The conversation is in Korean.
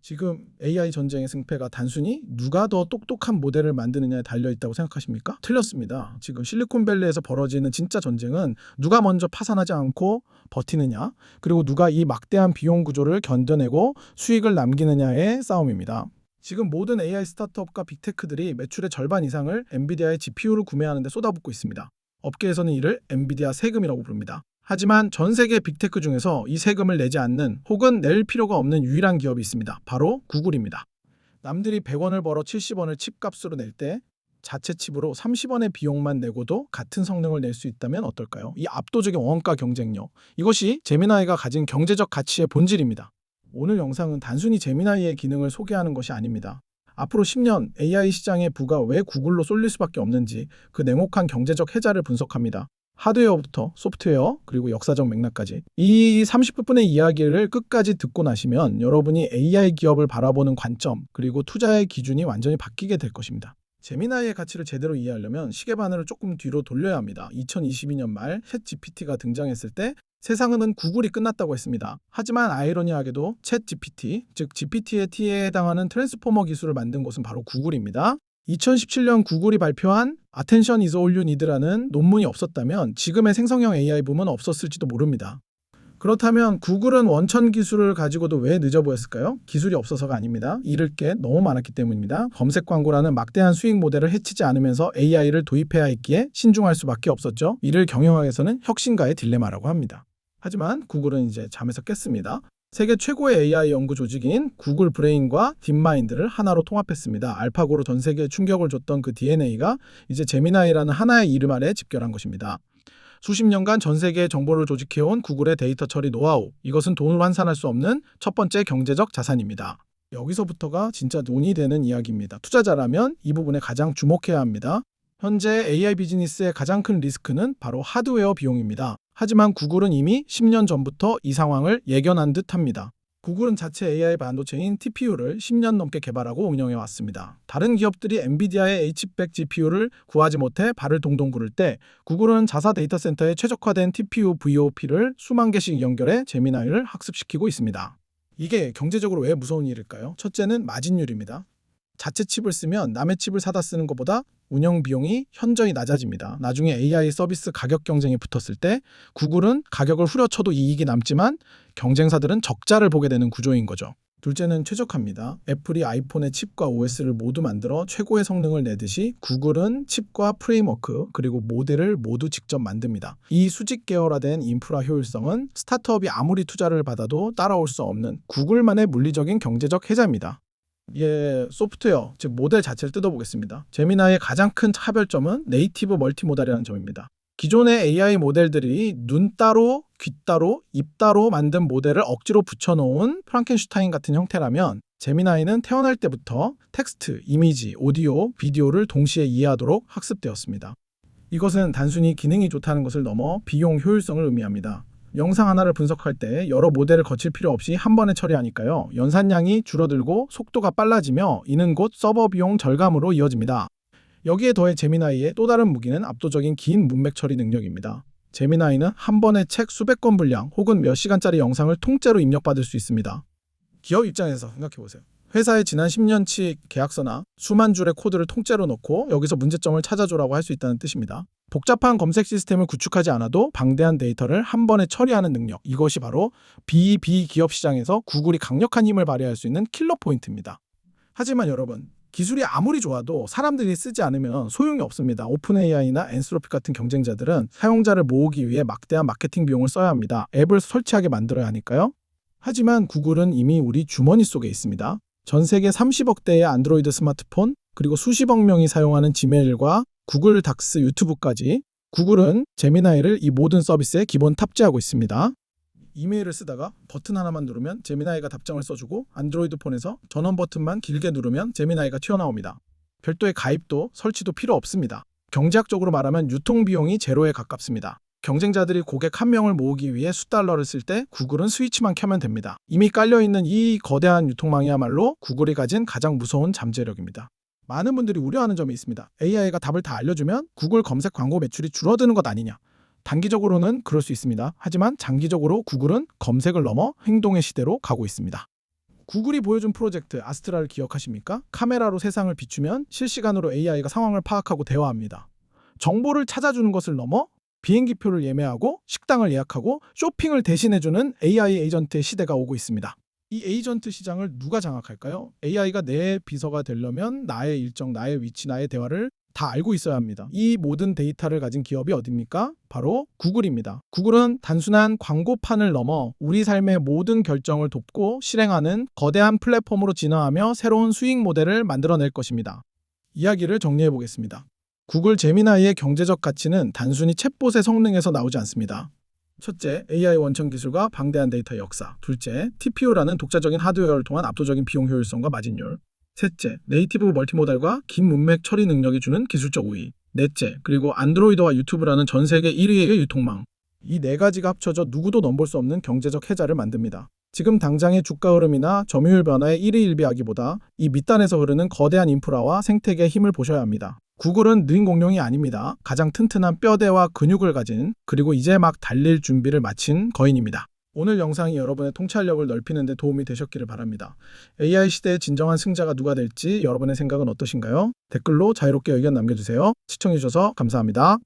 지금 AI 전쟁의 승패가 단순히 누가 더 똑똑한 모델을 만드느냐에 달려있다고 생각하십니까? 틀렸습니다. 지금 실리콘밸리에서 벌어지는 진짜 전쟁은 누가 먼저 파산하지 않고 버티느냐, 그리고 누가 이 막대한 비용 구조를 견뎌내고 수익을 남기느냐의 싸움입니다. 지금 모든 AI 스타트업과 빅테크들이 매출의 절반 이상을 엔비디아의 GPU를 구매하는 데 쏟아붓고 있습니다. 업계에서는 이를 엔비디아 세금이라고 부릅니다. 하지만 전 세계 빅테크 중에서 이 세금을 내지 않는 혹은 낼 필요가 없는 유일한 기업이 있습니다. 바로 구글입니다. 남들이 100원을 벌어 70원을 칩값으로 낼 때 자체 칩으로 30원의 비용만 내고도 같은 성능을 낼 수 있다면 어떨까요? 이 압도적인 원가 경쟁력, 이것이 제미나이가 가진 경제적 가치의 본질입니다. 오늘 영상은 단순히 제미나이의 기능을 소개하는 것이 아닙니다. 앞으로 10년 AI 시장의 부가 왜 구글로 쏠릴 수밖에 없는지 그 냉혹한 경제적 해자를 분석합니다. 하드웨어부터 소프트웨어 그리고 역사적 맥락까지 이 30분의 이야기를 끝까지 듣고 나시면 여러분이 AI 기업을 바라보는 관점 그리고 투자의 기준이 완전히 바뀌게 될 것입니다. 제미나이의 가치를 제대로 이해하려면 시계바늘을 조금 뒤로 돌려야 합니다. 2022년 말 챗 GPT가 등장했을 때 세상은 구글이 끝났다고 했습니다. 하지만 아이러니하게도 챗 GPT, 즉 GPT의 T에 해당하는 트랜스포머 기술을 만든 곳은 바로 구글입니다. 2017년 구글이 발표한 Attention is all you need라는 논문이 없었다면 지금의 생성형 AI 붐은 없었을지도 모릅니다. 그렇다면 구글은 원천 기술을 가지고도 왜 늦어 보였을까요? 기술이 없어서가 아닙니다. 잃을 게 너무 많았기 때문입니다. 검색 광고라는 막대한 수익 모델을 해치지 않으면서 AI를 도입해야 했기에 신중할 수밖에 없었죠. 이를 경영학에서는 혁신가의 딜레마라고 합니다. 하지만 구글은 이제 잠에서 깼습니다. 세계 최고의 AI 연구 조직인 구글 브레인과 딥마인드를 하나로 통합했습니다. 알파고로 전 세계에 충격을 줬던 그 DNA가 이제 제미나이라는 하나의 이름 아래 집결한 것입니다. 수십 년간 전 세계의 정보를 조직해온 구글의 데이터 처리 노하우, 이것은 돈으로 환산할 수 없는 첫 번째 경제적 자산입니다. 여기서부터가 진짜 돈이 되는 이야기입니다. 투자자라면 이 부분에 가장 주목해야 합니다. 현재 AI 비즈니스의 가장 큰 리스크는 바로 하드웨어 비용입니다. 하지만 구글은 이미 10년 전부터 이 상황을 예견한 듯합니다. 구글은 자체 AI 반도체인 TPU를 10년 넘게 개발하고 운영해 왔습니다. 다른 기업들이 엔비디아의 H100 GPU를 구하지 못해 발을 동동 구를 때 구글은 자사 데이터 센터에 최적화된 TPU VOP를 수만 개씩 연결해 제미나이를 학습시키고 있습니다. 이게 경제적으로 왜 무서운 일일까요? 첫째는 마진율입니다. 자체 칩을 쓰면 남의 칩을 사다 쓰는 것보다 운영 비용이 현저히 낮아집니다. 나중에 AI 서비스 가격 경쟁이 붙었을 때 구글은 가격을 후려쳐도 이익이 남지만 경쟁사들은 적자를 보게 되는 구조인 거죠. 둘째는 최적화입니다. 애플이 아이폰의 칩과 OS를 모두 만들어 최고의 성능을 내듯이 구글은 칩과 프레임워크 그리고 모델을 모두 직접 만듭니다. 이 수직 계열화된 인프라 효율성은 스타트업이 아무리 투자를 받아도 따라올 수 없는 구글만의 물리적인 경제적 해자입니다. 소프트웨어, 즉 모델 자체를 뜯어보겠습니다. 제미나이의 가장 큰 차별점은 네이티브 멀티모달이라는 점입니다. 기존의 AI 모델들이 눈 따로, 귀 따로, 입 따로 만든 모델을 억지로 붙여놓은 프랑켄슈타인 같은 형태라면 제미나이는 태어날 때부터 텍스트, 이미지, 오디오, 비디오를 동시에 이해하도록 학습되었습니다. 이것은 단순히 기능이 좋다는 것을 넘어 비용 효율성을 의미합니다. 영상 하나를 분석할 때 여러 모델을 거칠 필요 없이 한 번에 처리하니까요. 연산량이 줄어들고 속도가 빨라지며 이는 곧 서버 비용 절감으로 이어집니다. 여기에 더해 제미나이의 또 다른 무기는 압도적인 긴 문맥 처리 능력입니다. 제미나이는 한 번에 책 수백 권 분량 혹은 몇 시간짜리 영상을 통째로 입력받을 수 있습니다. 기업 입장에서 생각해보세요. 회사의 지난 10년치 계약서나 수만 줄의 코드를 통째로 넣고 여기서 문제점을 찾아줘라고 할 수 있다는 뜻입니다. 복잡한 검색 시스템을 구축하지 않아도 방대한 데이터를 한 번에 처리하는 능력, 이것이 바로 비기업 시장에서 구글이 강력한 힘을 발휘할 수 있는 킬러 포인트입니다. 하지만 여러분, 기술이 아무리 좋아도 사람들이 쓰지 않으면 소용이 없습니다. 오픈 AI나 엔스로픽 같은 경쟁자들은 사용자를 모으기 위해 막대한 마케팅 비용을 써야 합니다. 앱을 설치하게 만들어야 하니까요. 하지만 구글은 이미 우리 주머니 속에 있습니다. 전 세계 30억 대의 안드로이드 스마트폰, 그리고 수십억 명이 사용하는 지메일과 구글 닥스 유튜브까지 구글은 제미나이를 이 모든 서비스에 기본 탑재하고 있습니다. 이메일을 쓰다가 버튼 하나만 누르면 제미나이가 답장을 써주고 안드로이드 폰에서 전원 버튼만 길게 누르면 제미나이가 튀어나옵니다. 별도의 가입도 설치도 필요 없습니다. 경제학적으로 말하면 유통비용이 제로에 가깝습니다. 경쟁자들이 고객 한 명을 모으기 위해 $수달러를 쓸 때 구글은 스위치만 켜면 됩니다. 이미 깔려있는 이 거대한 유통망이야말로 구글이 가진 가장 무서운 잠재력입니다. 많은 분들이 우려하는 점이 있습니다. AI가 답을 다 알려주면 구글 검색 광고 매출이 줄어드는 것 아니냐. 단기적으로는 그럴 수 있습니다. 하지만 장기적으로 구글은 검색을 넘어 행동의 시대로 가고 있습니다. 구글이 보여준 프로젝트 아스트라를 기억하십니까? 카메라로 세상을 비추면 실시간으로 AI가 상황을 파악하고 대화합니다. 정보를 찾아주는 것을 넘어 비행기표를 예매하고 식당을 예약하고 쇼핑을 대신해주는 AI 에이전트의 시대가 오고 있습니다. 이 에이전트 시장을 누가 장악할까요? AI가 내 비서가 되려면 나의 일정, 나의 위치, 나의 대화를 다 알고 있어야 합니다. 이 모든 데이터를 가진 기업이 어디입니까? 바로 구글입니다. 구글은 단순한 광고판을 넘어 우리 삶의 모든 결정을 돕고 실행하는 거대한 플랫폼으로 진화하며 새로운 수익 모델을 만들어낼 것입니다. 이야기를 정리해 보겠습니다. 구글 제미나이의 경제적 가치는 단순히 챗봇의 성능에서 나오지 않습니다. 첫째, AI 원천 기술과 방대한 데이터의 역사. 둘째, TPU라는 독자적인 하드웨어를 통한 압도적인 비용 효율성과 마진율. 셋째, 네이티브 멀티모달과 긴 문맥 처리 능력이 주는 기술적 우위. 넷째, 그리고 안드로이드와 유튜브라는 전 세계 1위의 유통망. 이 네 가지가 합쳐져 누구도 넘볼 수 없는 경제적 해자를 만듭니다. 지금 당장의 주가 흐름이나 점유율 변화에 일희일비하기보다 이 밑단에서 흐르는 거대한 인프라와 생태계의 힘을 보셔야 합니다. 구글은 느린 공룡이 아닙니다. 가장 튼튼한 뼈대와 근육을 가진, 그리고 이제 막 달릴 준비를 마친 거인입니다. 오늘 영상이 여러분의 통찰력을 넓히는 데 도움이 되셨기를 바랍니다. AI 시대의 진정한 승자가 누가 될지 여러분의 생각은 어떠신가요? 댓글로 자유롭게 의견 남겨주세요. 시청해주셔서 감사합니다.